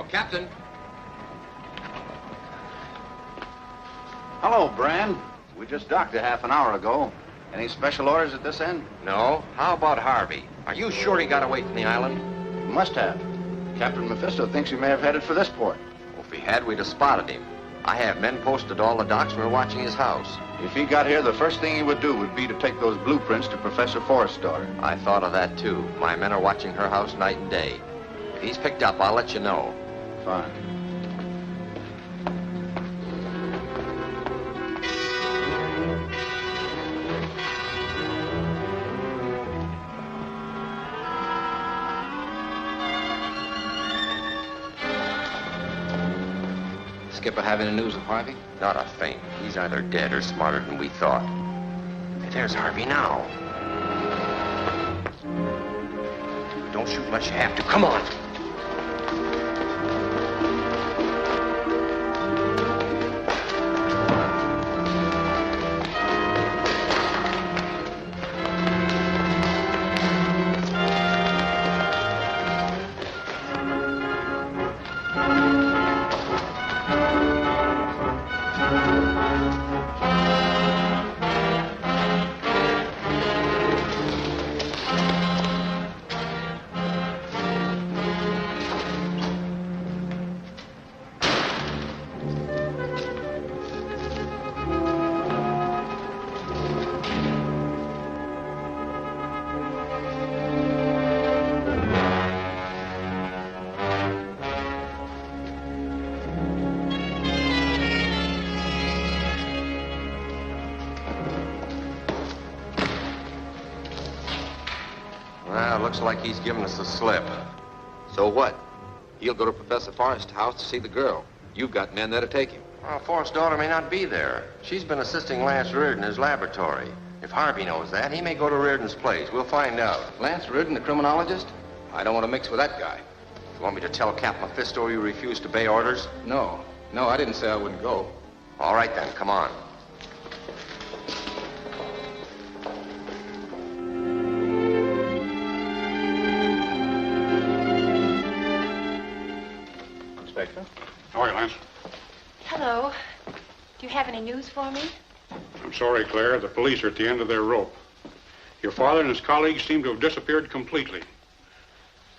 Captain. Hello, Brand. We just docked a half an hour ago. Any special orders at this end? No. How about Harvey? Are you sure he got away from the island? Must have. Captain Mephisto thinks he may have headed for this port. Well, if he had, we'd have spotted him. I have men posted at all the docks. We're watching his house. If he got here, the first thing he would do would be to take those blueprints to Professor Forrest's daughter. I thought of that, too. My men are watching her house night and day. If he's picked up, I'll let you know. Fine. Skipper have any news of Harvey? Not a thing. He's either dead or smarter than we thought. Hey, there's Harvey now. Don't shoot unless you have to. Come on. Looks like he's giving us the slip. So what? He'll go to Professor Forrest's house to see the girl. You've got men there to take him. Well, Forrest's daughter may not be there. She's been assisting Lance Reardon in his laboratory. If Harvey knows that, he may go to Reardon's place. We'll find out. Lance Reardon, the criminologist? I don't want to mix with that guy. You want me to tell Captain Mephisto you refused to obey orders? No, I didn't say I wouldn't go. All right, then. Come on. How are you, Lance? Hello. Do you have any news for me? I'm sorry, Claire. The police are at the end of their rope. Your father and his colleagues seem to have disappeared completely.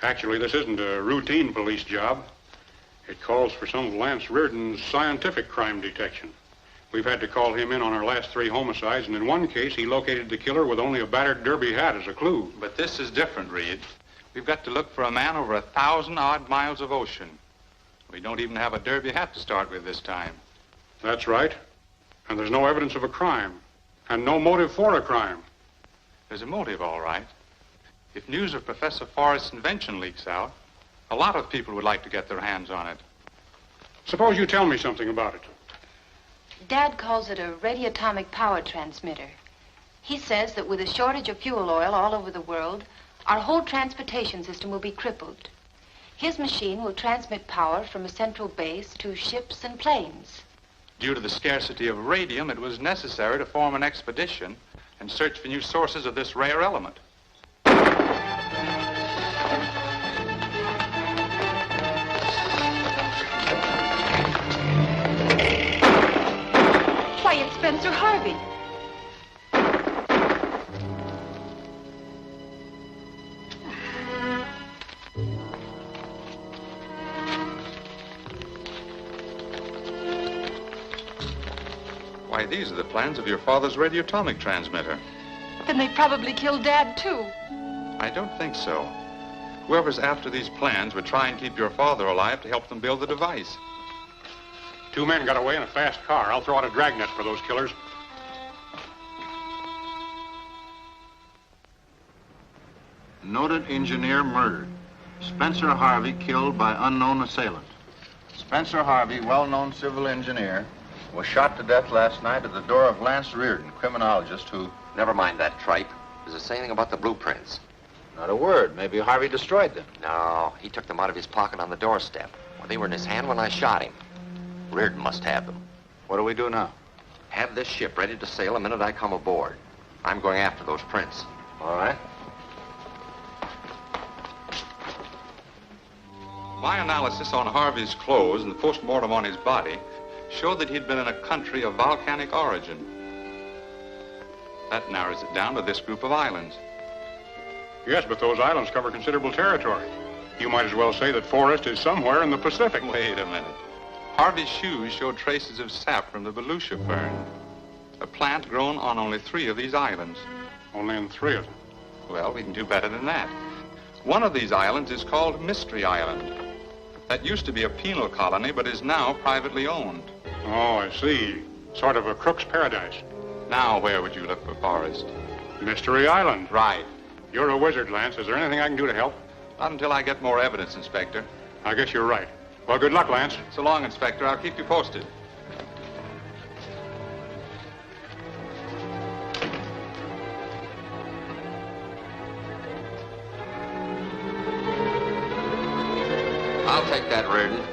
Actually, this isn't a routine police job. It calls for some of Lance Reardon's scientific crime detection. We've had to call him in on our last 3 homicides, and in one case, he located the killer with only a battered derby hat as a clue. But this is different, Reed. We've got to look for a man over 1,000-odd miles of ocean. We don't even have a derby hat to start with this time. That's right. And there's no evidence of a crime. And no motive for a crime. There's a motive, all right. If news of Professor Forrest's invention leaks out, a lot of people would like to get their hands on it. Suppose you tell me something about it. Dad calls it a radioatomic power transmitter. He says that with a shortage of fuel oil all over the world, our whole transportation system will be crippled. His machine will transmit power from a central base to ships and planes. Due to the scarcity of radium, it was necessary to form an expedition and search for new sources of this rare element. Why, it's Spencer Harvey. Why, these are the plans of your father's radioatomic transmitter. Then they probably killed Dad, too. I don't think so. Whoever's after these plans would try and keep your father alive to help them build the device. 2 men got away in a fast car. I'll throw out a dragnet for those killers. Noted engineer murdered. Spencer Harvey killed by unknown assailant. Spencer Harvey, well-known civil engineer, was shot to death last night at the door of Lance Reardon, criminologist who... Never mind that tripe. Does it say anything about the blueprints? Not a word. Maybe Harvey destroyed them. No, he took them out of his pocket on the doorstep. Well, they were in his hand when I shot him. Reardon must have them. What do we do now? Have this ship ready to sail the minute I come aboard. I'm going after those prints. All right. My analysis on Harvey's clothes and the post-mortem on his body showed that he'd been in a country of volcanic origin. That narrows it down to this group of islands. Yes, but those islands cover considerable territory. You might as well say that Forrest is somewhere in the Pacific. Wait a minute. Harvey's shoes showed traces of sap from the Volusia fern, a plant grown on only 3 of these islands. Only in 3 of them. Well, we can do better than that. One of these islands is called Mystery Island. That used to be a penal colony, but is now privately owned. Oh, I see. Sort of a crook's paradise. Now, where would you look for Forrest? Mystery Island. Right. You're a wizard, Lance. Is there anything I can do to help? Not until I get more evidence, Inspector. I guess you're right. Well, good luck, Lance. So long, Inspector. I'll keep you posted. I'll take that, Reardon.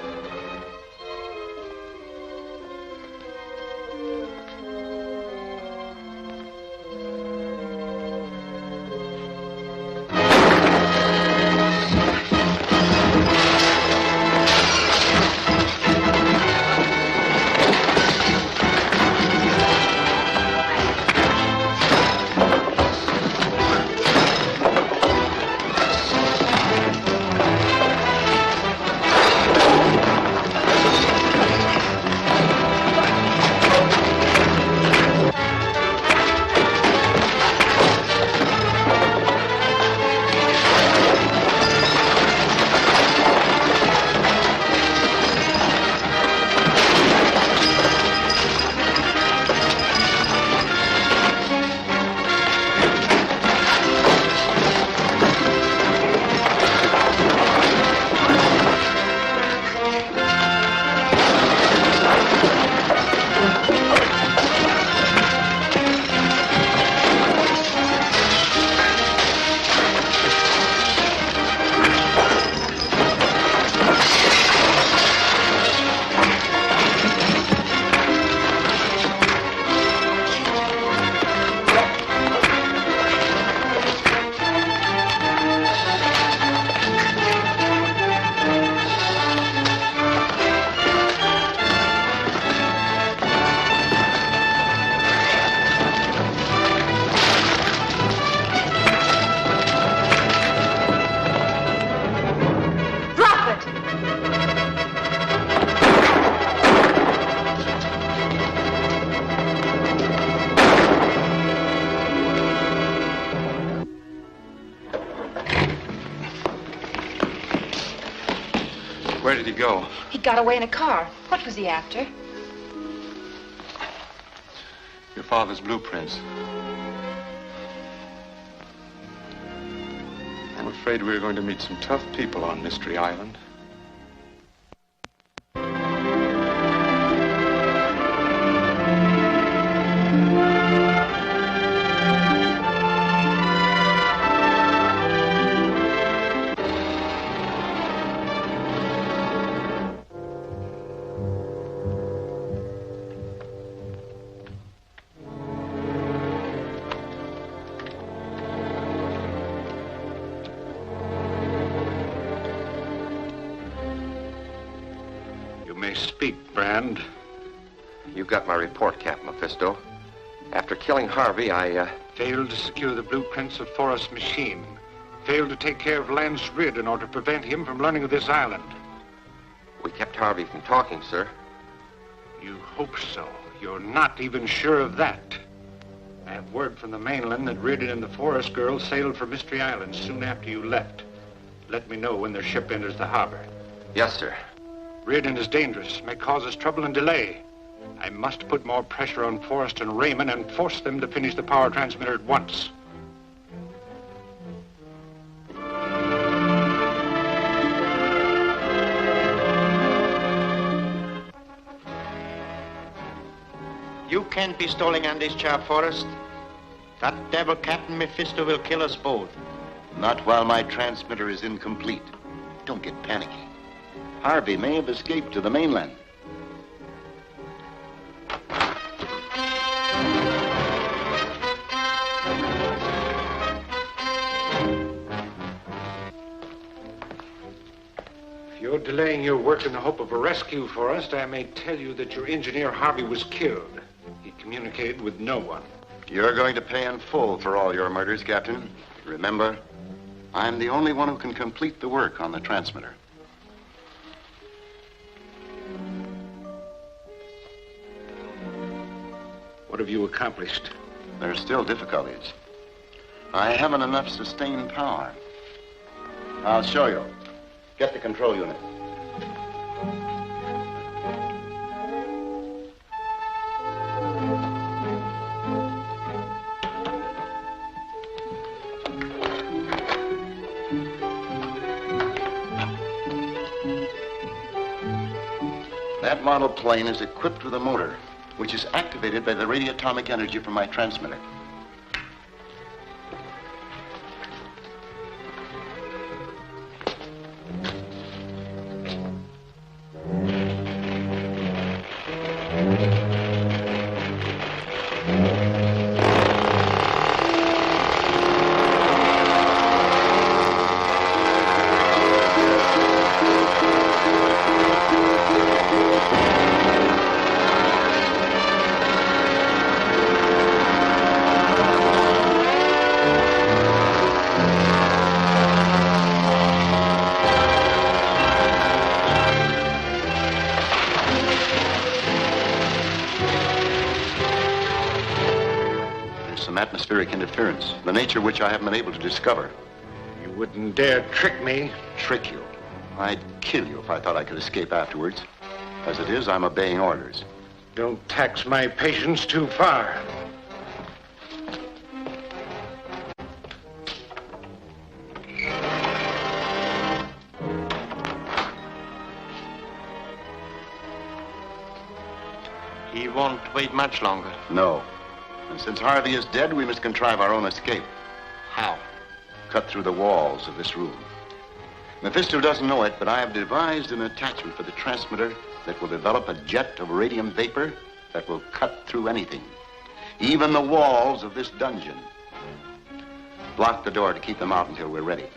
Where did he go? He got away in a car. What was he after? Your father's blueprints. I'm afraid we're going to meet some tough people on Mystery Island. Speak, Brand. You got my report, Captain Mephisto. After killing Harvey, I, Failed to secure the blueprints of Forrest's machine. Failed to take care of Lance Ridd in order to prevent him from learning of this island. We kept Harvey from talking, sir. You hope so. You're not even sure of that. I have word from the mainland that Ridd and the Forrest girl sailed for Mystery Island soon after you left. Let me know when their ship enters the harbor. Yes, sir. Riordan is dangerous, may cause us trouble and delay. I must put more pressure on Forrest and Raymond and force them to finish the power transmitter at once. You can't be stalling on this job, Forrest. That devil Captain Mephisto will kill us both. Not while my transmitter is incomplete. Don't get panicky. Harvey may have escaped to the mainland. you're delaying your work in the hope of a rescue for us, I may tell you that your engineer Harvey was killed. He communicated with no one. You're going to pay in full for all your murders, Captain. Remember, I'm the only one who can complete the work on the transmitter. What have you accomplished? There are still difficulties. I haven't enough sustained power. I'll show you. Get the control unit. That model plane is equipped with a motor, which is activated by the radioatomic energy from my transmitter. Atmospheric interference, the nature of which I haven't been able to discover. You wouldn't dare trick me. Trick you? I'd kill you if I thought I could escape afterwards. As it is, I'm obeying orders. Don't tax my patience too far. He won't wait much longer. No. And since Harvey is dead, we must contrive our own escape. How? Cut through the walls of this room. Mephisto doesn't know it, but I have devised an attachment for the transmitter that will develop a jet of radium vapor that will cut through anything, even the walls of this dungeon. Block the door to keep them out until we're ready.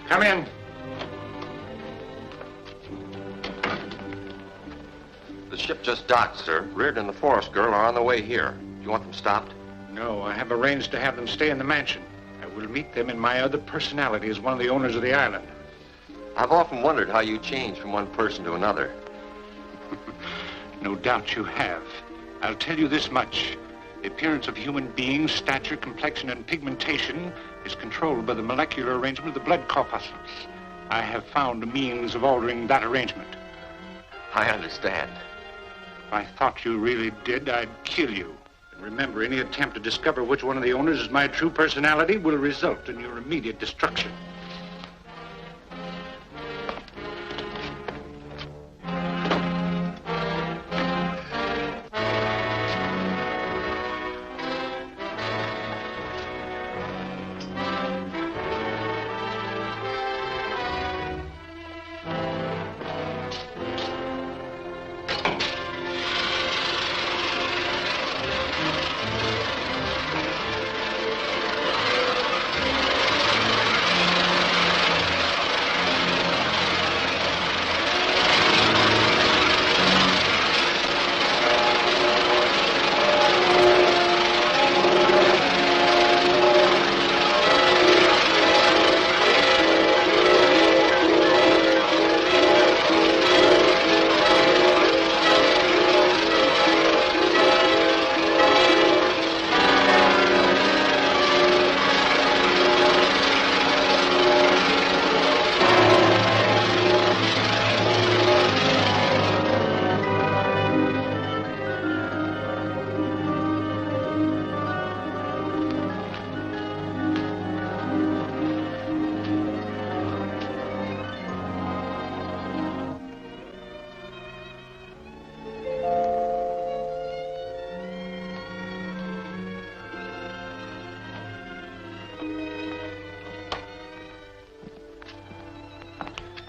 Come in. The ship just docked, sir. Reardon and the Forest girl are on the way here. Do you want them stopped? No, I have arranged to have them stay in the mansion. I will meet them in my other personality as one of the owners of the island. I've often wondered how you change from one person to another. No doubt you have. I'll tell you this much. The appearance of human beings, stature, complexion, and pigmentation is controlled by the molecular arrangement of the blood corpuscles. I have found a means of altering that arrangement. I understand. If I thought you really did, I'd kill you. And remember, any attempt to discover which one of the owners is my true personality will result in your immediate destruction.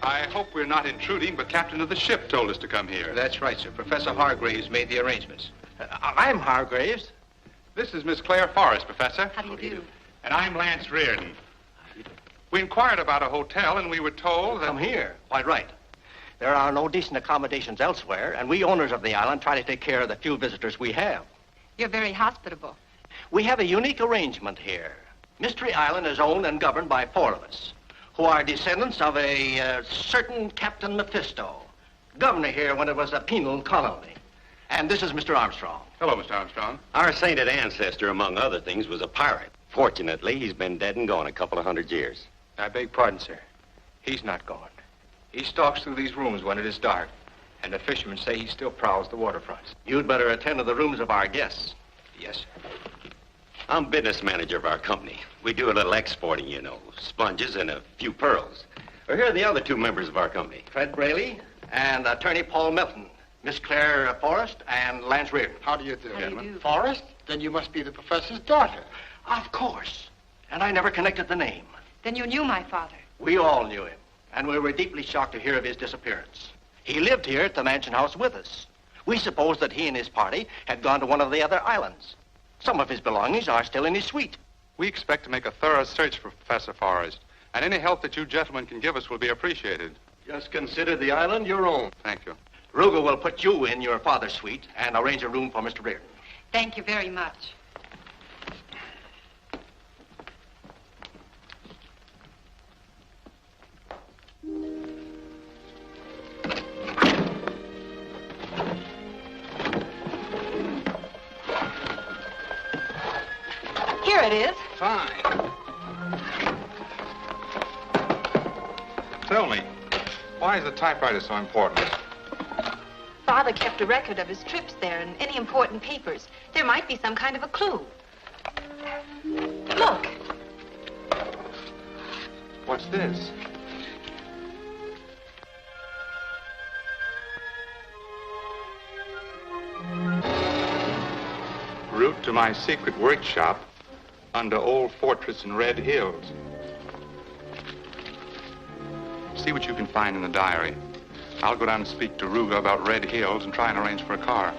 I hope we're not intruding, but captain of the ship told us to come here. That's right, sir. Professor Hargraves made the arrangements. I'm Hargraves. This is Miss Claire Forrest, Professor. How do you do? And I'm Lance Reardon. We inquired about a hotel, and we were told that... Come here. Quite right. There are no decent accommodations elsewhere, and we owners of the island try to take care of the few visitors we have. You're very hospitable. We have a unique arrangement here. Mystery Island is owned and governed by 4 of us, who are descendants of a certain Captain Mephisto, governor here when it was a penal colony. And this is Mr. Armstrong. Hello, Mr. Armstrong. Our sainted ancestor, among other things, was a pirate. Fortunately, he's been dead and gone a couple of 100 years. I beg pardon, sir. He's not gone. He stalks through these rooms when it is dark, and the fishermen say he still prowls the waterfronts. You'd better attend to the rooms of our guests. Yes, sir. I'm business manager of our company. We do a little exporting, you know, sponges and a few pearls. Well, here are the other 2 members of our company. Fred Braley and attorney Paul Milton. Miss Claire Forrest and Lance Reardon. How do you do, gentlemen? Forrest? Then you must be the professor's daughter. Of course. And I never connected the name. Then you knew my father. We all knew him, and we were deeply shocked to hear of his disappearance. He lived here at the mansion house with us. We supposed that he and his party had gone to one of the other islands. Some of his belongings are still in his suite. We expect to make a thorough search for Professor Forrest, and any help that you gentlemen can give us will be appreciated. Just consider the island your own. Thank you. Ruger will put you in your father's suite and arrange a room for Mr. Reardon. Thank you very much. Here it is. Fine. Tell me, why is the typewriter so important? Father kept a record of his trips there and any important papers. There might be some kind of a clue. Look. What's this? Route to my secret workshop under Old Fortress in Red Hills. See what you can find in the diary. I'll go down and speak to Ruga about Red Hills and try and arrange for a car.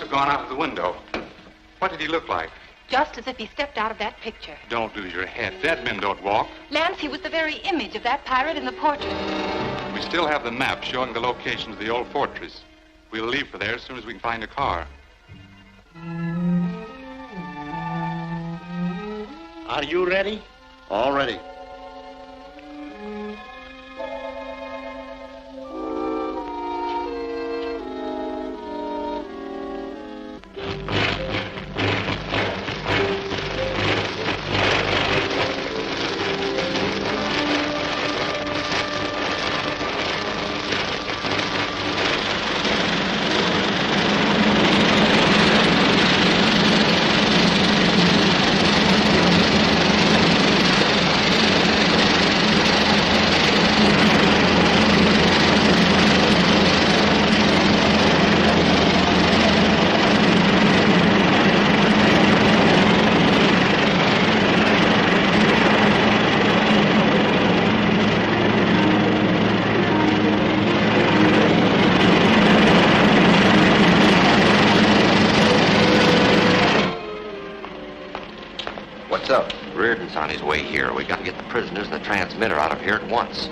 Gone out of the window. What did he look like? Just as if he stepped out of that picture. Don't lose your head. Dead men don't walk. Lance, he was the very image of that pirate in the portrait. We still have the map showing the location of the old fortress. We'll leave for there as soon as we can find a car. Are you ready? All ready. Reardon's on his way here. We got to get the prisoners and the transmitter out of here at once.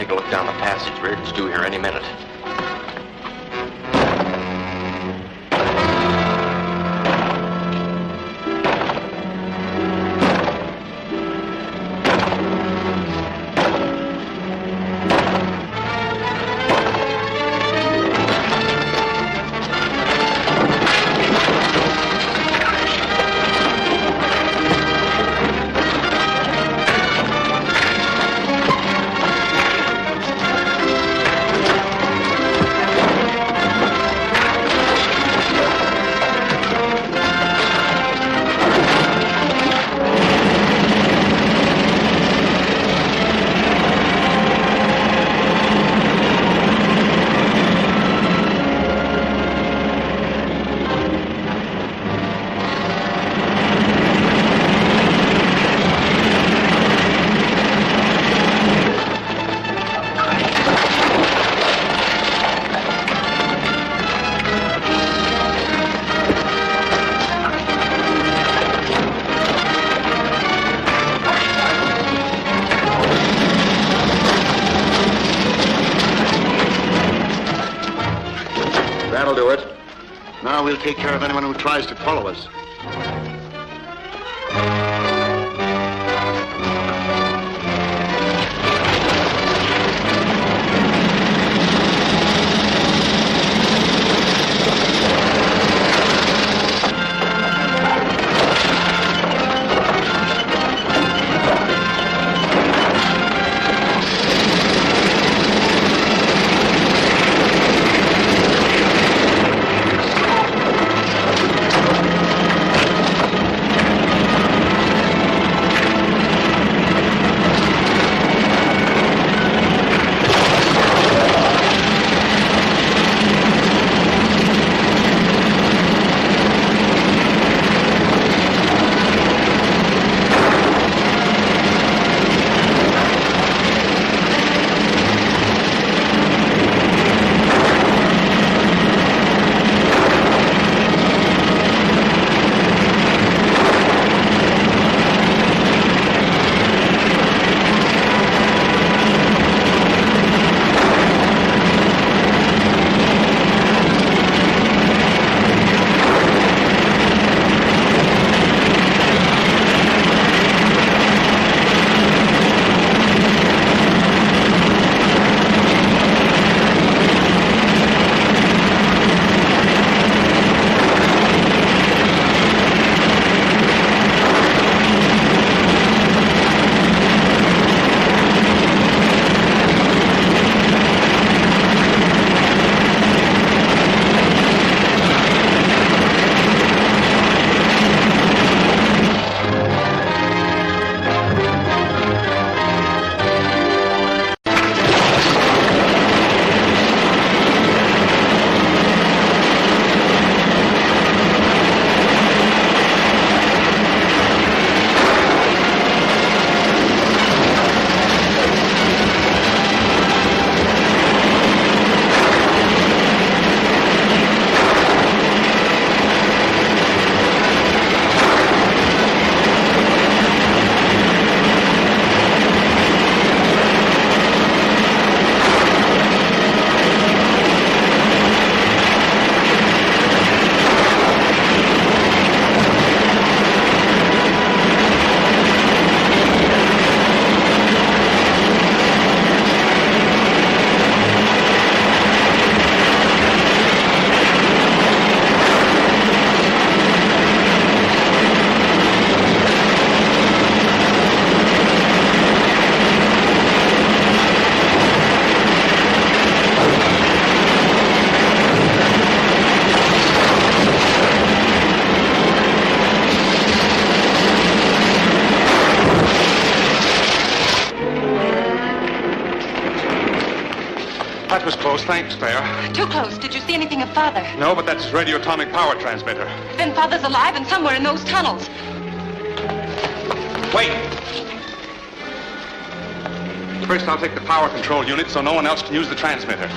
take a look down the passage. Reardon's due here any minute. That'll do it. Now we'll take care of anyone who tries to follow us. That was close. Thanks, Claire. Too close. Did you see anything of Father? No, but that's his radioatomic power transmitter. Then Father's alive and somewhere in those tunnels. Wait! First, I'll take the power control unit so no one else can use the transmitter.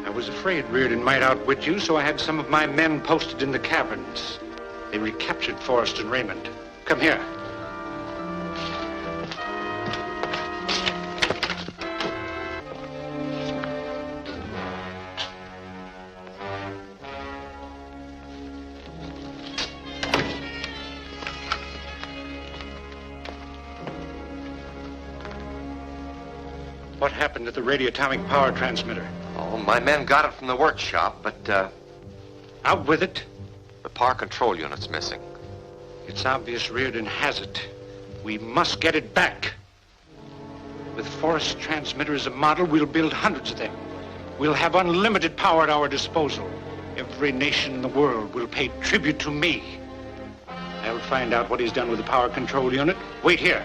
I was afraid Reardon might outwit you, so I had some of my men posted in the caverns. They recaptured Forrest and Raymond. Come here. What happened to the radioatomic power transmitter? Oh, my men got it from the workshop, but, Out with it. the power control unit's missing. It's obvious Reardon has it. We must get it back. With Forrest's transmitter as a model, we'll build hundreds of them. We'll have unlimited power at our disposal. Every nation in the world will pay tribute to me. I'll find out what he's done with the power control unit. Wait here.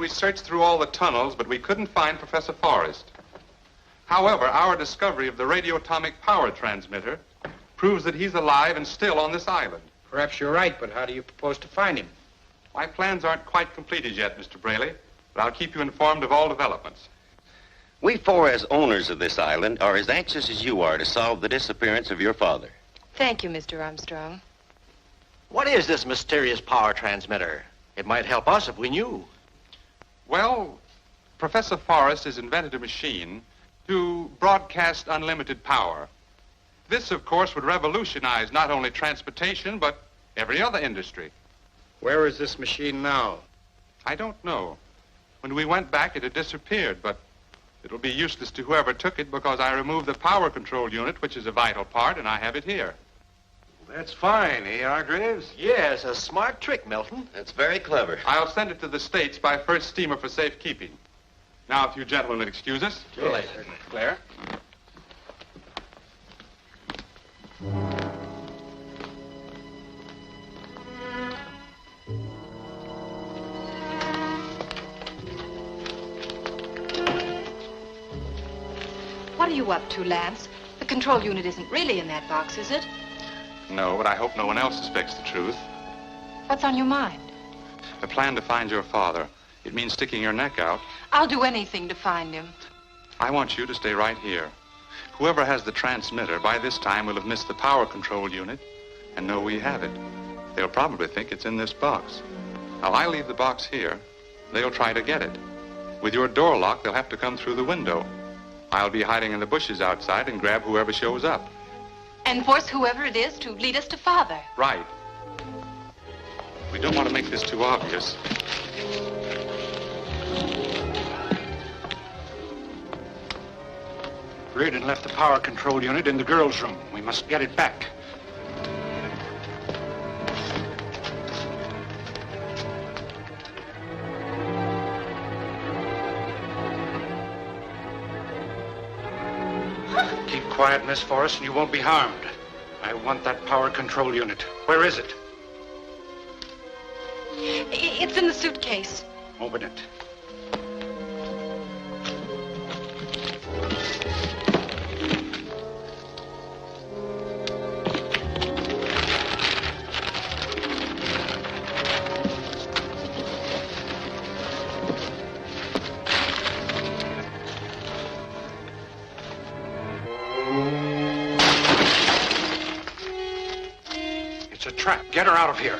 We searched through all the tunnels, but we couldn't find Professor Forrest. However, our discovery of the radioatomic power transmitter proves that he's alive and still on this island. Perhaps you're right, but how do you propose to find him? My plans aren't quite completed yet, Mr. Braley, but I'll keep you informed of all developments. We four, as owners of this island, are as anxious as you are to solve the disappearance of your father. Thank you, Mr. Armstrong. What is this mysterious power transmitter? It might help us if we knew. Well, Professor Forrest has invented a machine to broadcast unlimited power. This, of course, would revolutionize not only transportation, but every other industry. Where is this machine now? I don't know. When we went back, it had disappeared, but it'll be useless to whoever took it because I removed the power control unit, which is a vital part, and I have it here. That's fine, eh, Hargraves? Yes, a smart trick, Milton. That's very clever. I'll send it to the States by first steamer for safekeeping. Now, if you gentlemen will excuse us. See you later. Claire? What are you up to, Lance? The control unit isn't really in that box, is it? No, but I hope no one else suspects the truth. What's on your mind? A plan to find your father. It means sticking your neck out. I'll do anything to find him. I want you to stay right here. Whoever has the transmitter, by this time will have missed the power control unit and know we have it. They'll probably think it's in this box. Now, I leave the box here. They'll try to get it. With your door locked, they'll have to come through the window. I'll be hiding in the bushes outside and grab whoever shows up. And force whoever it is to lead us to Father. Right. We don't want to make this too obvious. Reardon left the power control unit in the girls' room. We must get it back. Keep quiet, Miss Forrest, and you won't be harmed. I want that power control unit. Where is it? It's in the suitcase. Open it. It's a trap. Get her out of here.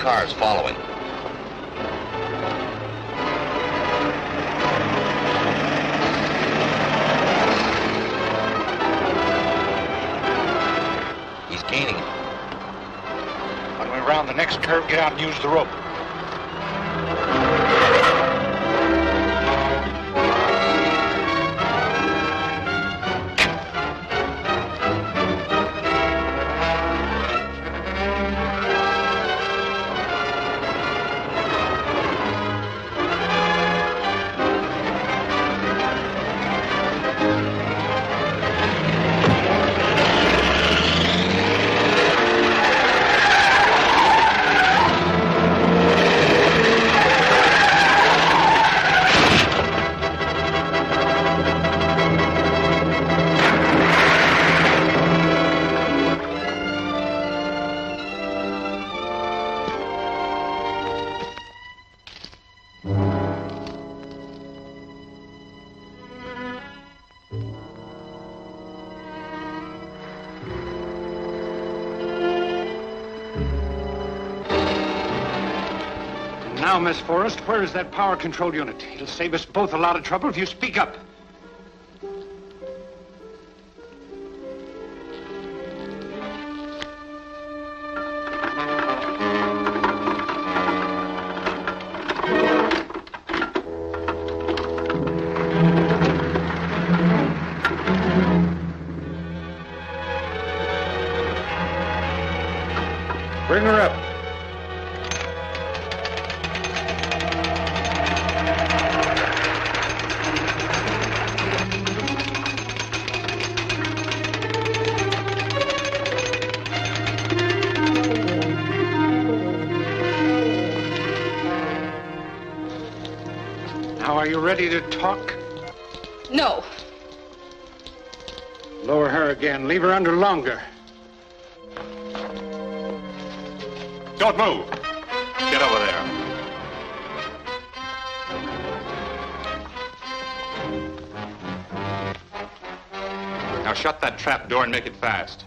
cars following. He's gaining it. When we round the next curve, get out and use the rope. Now, Miss Forrest, where is that power control unit? It'll save us both a lot of trouble if you speak up. Bring her up. Now, are you ready to talk? No. Lower her again. Leave her under longer. Don't move. Get over there. Now shut that trap door and make it fast.